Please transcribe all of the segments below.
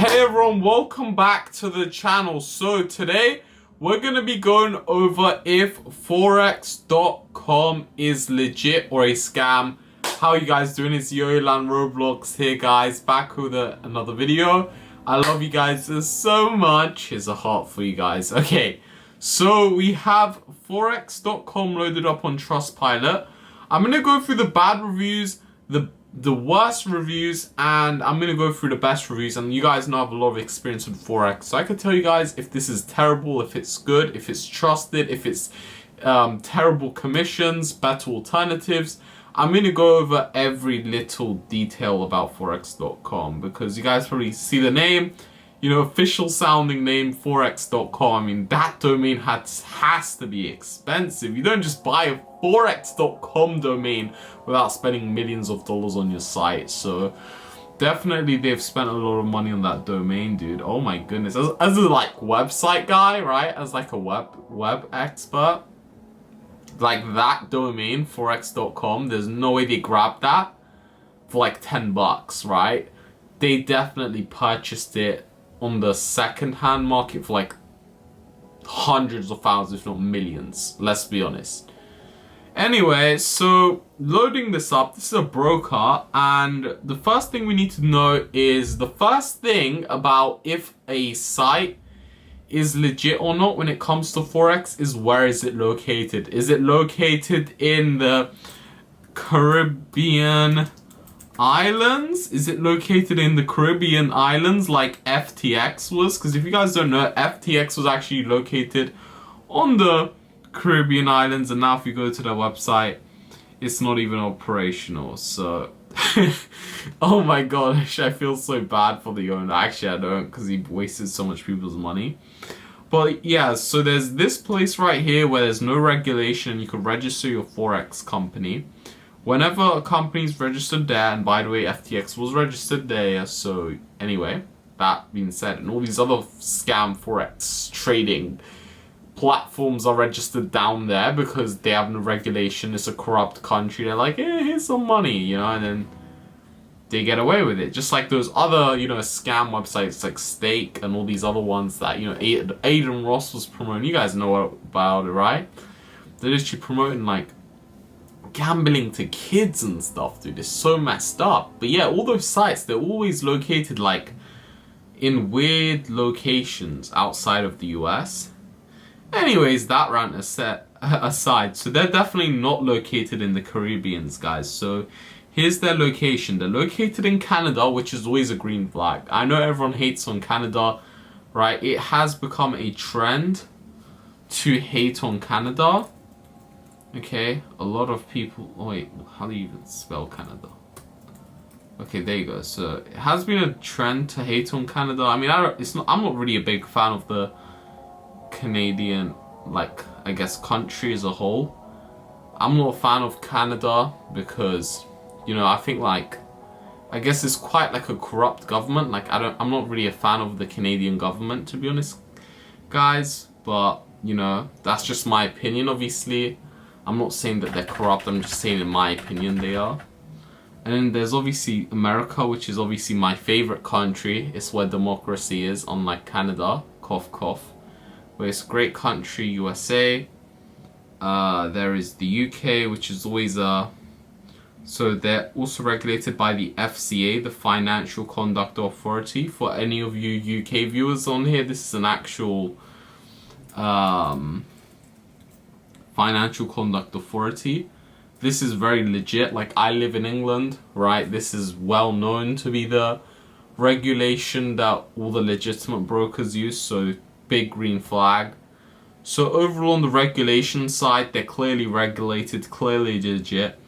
Hey everyone, welcome back to the channel. So today we're going to be going over if forex.com is legit or a scam. How you guys doing? It's Yolan Roblox here, guys, back with another video. I love you guys so much. Here's a heart for you guys. Okay, so we have forex.com loaded up on Trustpilot. I'm going to go through the bad reviews, the worst reviews, and I'm going to go through the best reviews. And you guys know I have a lot of experience with Forex, so I can tell you guys if this is terrible, if it's good, if it's trusted, if it's terrible commissions, better alternatives. I'm going to go over every little detail about forex.com because you guys probably see the name, you know, official sounding name, forex.com. I mean, that domain has to be expensive. You don't just buy a forex.com domain without spending millions of dollars on your site. So definitely they've spent a lot of money on that domain, dude. Oh my goodness. As a like website guy, right? As like a web expert, like that domain, forex.com, there's no way they grabbed that for like 10 bucks, right? They definitely purchased it on the second-hand market for like hundreds of thousands, if not millions. Let's be honest. Anyway, so loading this up, this is a broker, and the first thing we need to know is the first thing about if a site is legit or not when it comes to Forex is where is it located? Is it located in the Caribbean Islands? Is it located in the Caribbean Islands like FTX was? Because if you guys don't know, FTX was actually located on the Caribbean Islands, and now if you go to their website, it's not even operational. So oh my gosh, I feel so bad for the owner. Actually I don't, because he wasted so much people's money. But yeah, so there's this place right here where there's no regulation. You can register your Forex company. Whenever a company's registered there, and by the way, FTX was registered there, so anyway, that being said, and all these other scam Forex trading platforms are registered down there because they have no regulation. It's a corrupt country. They're like, hey, here's some money, you know, and then they get away with it. Just like those other, you know, scam websites like Stake and all these other ones that, you know, Aiden Ross was promoting. You guys know about it, right? They're literally promoting like gambling to kids and stuff, dude. It's so messed up. But yeah, all those sites, they're always located like in weird locations outside of the US. Anyways, that rant aside, so they're definitely not located in the Caribbeans, guys. So here's their location. They're located in Canada, which is always a green flag. I know everyone hates on Canada, right? It has become a trend to hate on Canada. Okay, a lot of people... Oh wait, how do you even spell Canada? Okay, there you go. So it has been a trend to hate on Canada. I mean, I'm not really a big fan of the Canadian, like, I guess, country as a whole. I'm not a fan of Canada because, you know, I think like, I guess it's quite like a corrupt government. Like, I'm not really a fan of the Canadian government, to be honest, guys. But, you know, that's just my opinion, obviously. I'm not saying that they're corrupt, I'm just saying in my opinion they are. And then there's obviously America, which is obviously my favorite country. It's where democracy is, unlike Canada. Cough, cough. But it's a great country, USA. There is the UK, which is always so they're also regulated by the FCA, the Financial Conduct Authority. For any of you UK viewers on here, this is an actual Financial Conduct Authority. This is very legit. Like, I live in England, right? This is well known to be the regulation that all the legitimate brokers use, so big green flag. So overall on the regulation side, they're clearly regulated, clearly legit.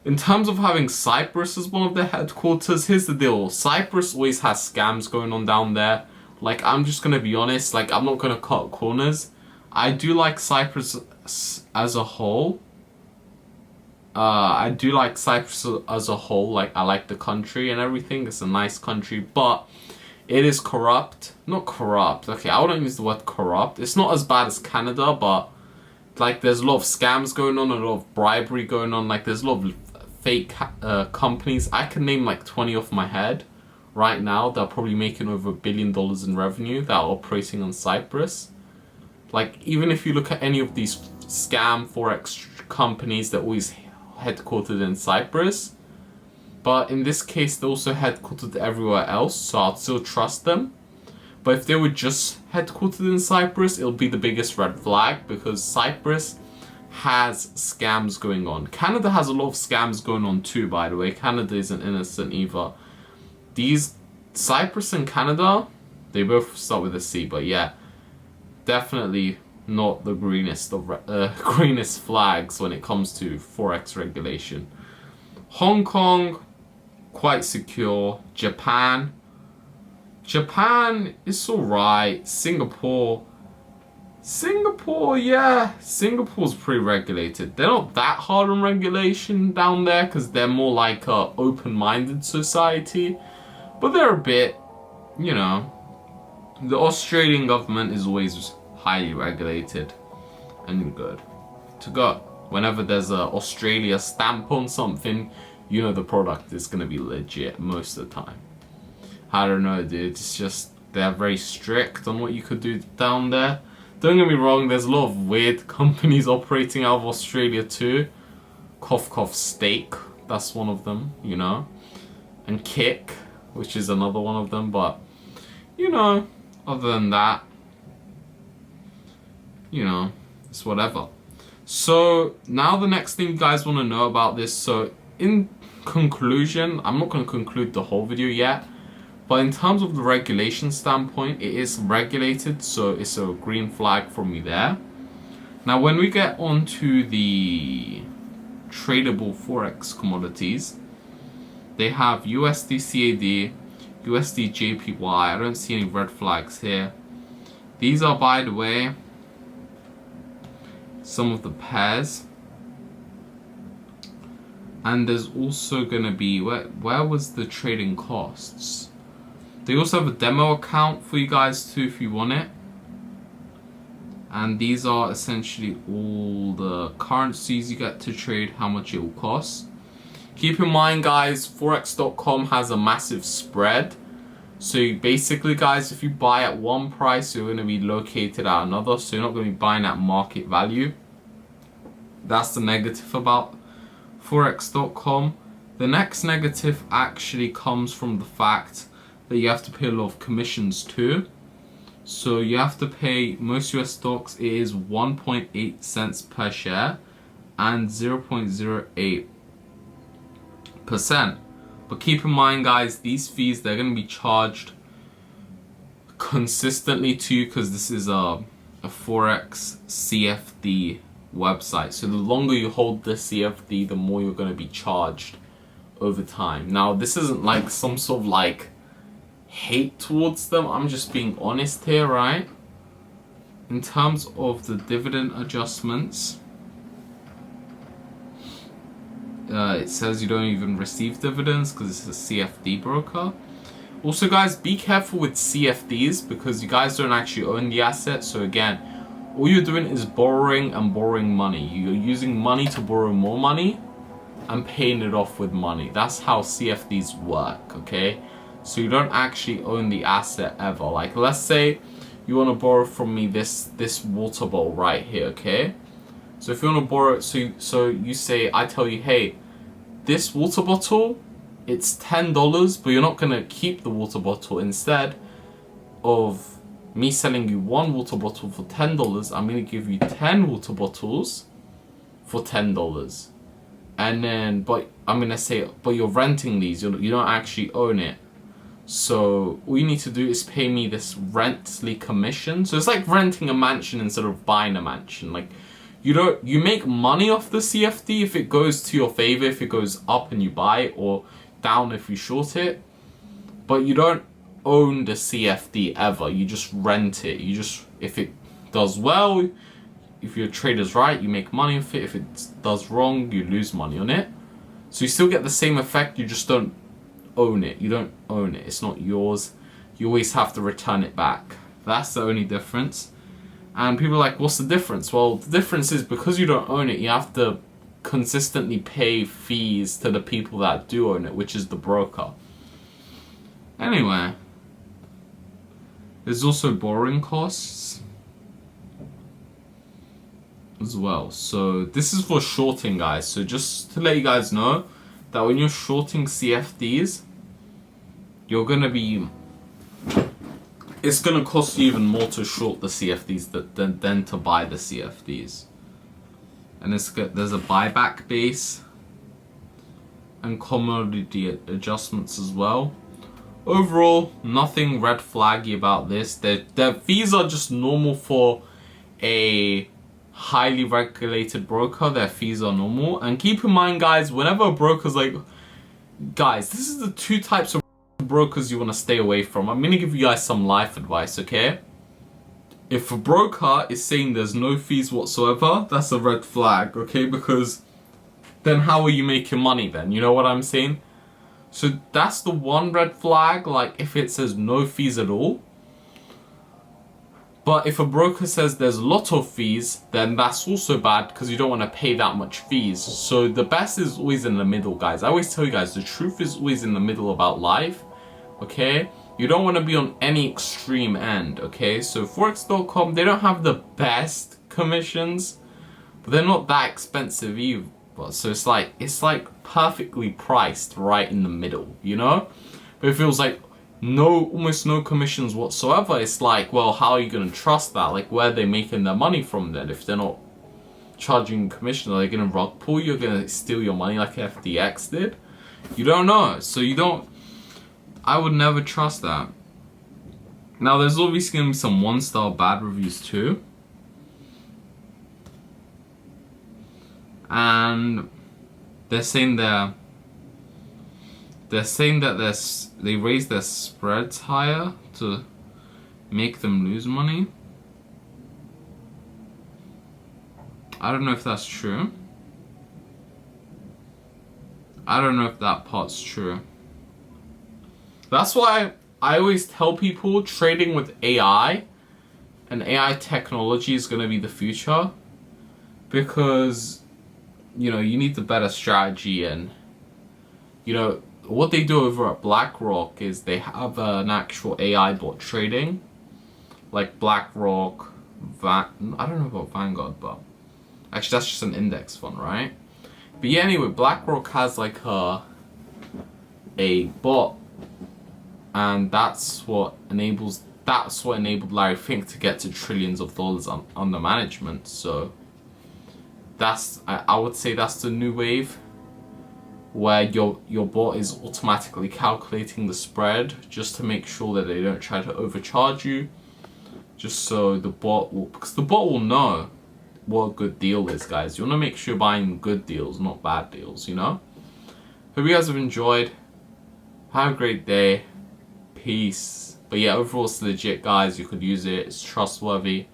In terms of having Cyprus as one of their headquarters, here's the deal. Cyprus always has scams going on down there. Like, I'm just going to be honest, like, I'm not going to cut corners. I do like Cyprus as a whole. I do like Cyprus as a whole. Like, I like the country and everything. It's a nice country, but it is corrupt. Not corrupt. Okay, I wouldn't use the word corrupt. It's not as bad as Canada, but like, there's a lot of scams going on, a lot of bribery going on. Like, there's a lot of fake companies. I can name like 20 off my head, right now that are probably making over $1 billion in revenue that are operating on Cyprus. Like, even if you look at any of these scam forex companies, they're always headquartered in Cyprus. But in this case, they're also headquartered everywhere else, so I'd still trust them. But if they were just headquartered in Cyprus, it'll be the biggest red flag, because Cyprus has scams going on. Canada has a lot of scams going on too, by the way. Canada isn't innocent either. These, Cyprus and Canada, they both start with a C, but yeah, definitely not the greenest of greenest flags when it comes to forex regulation. Hong Kong, quite secure. Japan is alright. Singapore, yeah, Singapore's pretty regulated. They're not that hard on regulation down there because they're more like a open-minded society, but they're a bit, you know. The Australian government is always highly regulated and good to go. Whenever there's a Australia stamp on something, you know the product is gonna be legit most of the time. I don't know, dude. It's just they're very strict on what you could do down there. Don't get me wrong, there's a lot of weird companies operating out of Australia too. Cough Cough Steak, that's one of them, you know. And Kick, which is another one of them, but you know, other than that, you know, it's whatever. So now the next thing you guys want to know about this. So in conclusion, I'm not going to conclude the whole video yet, but in terms of the regulation standpoint, it is regulated, so it's a green flag for me there. Now when we get onto the tradable forex commodities, they have USD CAD, USD JPY. I don't see any red flags here. These are, by the way, some of the pairs. And there's also going to be, where was the trading costs? They also have a demo account for you guys too if you want it. And these are essentially all the currencies you get to trade, how much it will cost. Keep in mind, guys, forex.com has a massive spread. So basically, guys, if you buy at one price, you're going to be located at another. So you're not going to be buying at market value. That's the negative about forex.com. The next negative actually comes from the fact that you have to pay a lot of commissions too. So you have to pay, most US stocks, it is 1.8 cents per share and 0.08%. But keep in mind, guys, these fees, they're going to be charged consistently to you because this is a Forex CFD website. So the longer you hold the CFD, the more you're going to be charged over time. Now, this isn't like some sort of like hate towards them. I'm just being honest here, right? In terms of the dividend adjustments, it says you don't even receive dividends because it's a CFD broker. Also, guys, be careful with CFDs because you guys don't actually own the asset. So again, all you're doing is borrowing and borrowing money. You're using money to borrow more money and paying it off with money. That's how CFDs work, okay? So you don't actually own the asset ever. Like, let's say you want to borrow from me this water bowl right here, okay? So if you want to borrow it, so you say, I tell you, hey, this water bottle, it's $10, but you're not going to keep the water bottle. Instead of me selling you one water bottle for $10, I'm going to give you 10 water bottles for $10. And then, but I'm going to say, but you're renting these, you don't actually own it. So all you need to do is pay me this rently commission. So it's like renting a mansion instead of buying a mansion. Like, you make money off the CFD if it goes to your favor, if it goes up and you buy it, or down if you short it. But you don't own the CFD ever. You just rent it. You just, if it does well, if your trader's right, you make money off it. If it does wrong, you lose money on it. So you still get the same effect, you just don't own it. You don't own it. It's not yours. You always have to return it back. That's the only difference. And people are like, what's the difference? Well, the difference is because you don't own it, you have to consistently pay fees to the people that do own it, which is the broker. Anyway, there's also borrowing costs as well. So this is for shorting, guys. So just to let you guys know that when you're shorting CFDs, you're gonna be, it's gonna cost you even more to short the CFDs than to buy the CFDs. And there's a buyback base and commodity adjustments as well. Overall, nothing red flaggy about this. Their fees are just normal for a highly regulated broker. Their fees are normal. And keep in mind, guys, whenever a broker's like, guys, this is the two types of brokers you want to stay away from. I'm going to give you guys some life advice, okay? If a broker is saying there's no fees whatsoever, that's a red flag, okay? Because then how are you making money then? You know what I'm saying? So that's the one red flag, like if it says no fees at all. But if a broker says there's a lot of fees, then that's also bad because you don't want to pay that much fees. So the best is always in the middle, guys. I always tell you guys, the truth is always in the middle about life, okay? You don't want to be on any extreme end, okay? So forex.com, they don't have the best commissions, but they're not that expensive either. So it's like perfectly priced right in the middle, you know? But if it was like almost no commissions whatsoever, it's like, well, how are you going to trust that? Like, where are they making their money from then? If they're not charging commission, are they going to rug pull you? Are going to steal your money like FTX did? You don't know. So I would never trust that. Now, there's obviously going to be some 1-star bad reviews too. And they're saying that they raise their spreads higher to make them lose money. I don't know if that's true. I don't know if that part's true. That's why I always tell people trading with AI and AI technology is going to be the future, because you know, you need the better strategy. And you know what they do over at BlackRock is they have an actual AI bot trading, like BlackRock, I don't know about Vanguard, but actually that's just an index fund, right? But yeah, anyway, BlackRock has like a bot, and that's what enabled Larry Fink to get to trillions of dollars under management. So I would say that's the new wave, where your bot is automatically calculating the spread just to make sure that they don't try to overcharge you, just so because the bot will know what a good deal is, guys. You want to make sure you're buying good deals, not bad deals, you know? Hope you guys have enjoyed. Have a great day. Peace. But yeah, overall it's legit, guys. You could use it. It's trustworthy.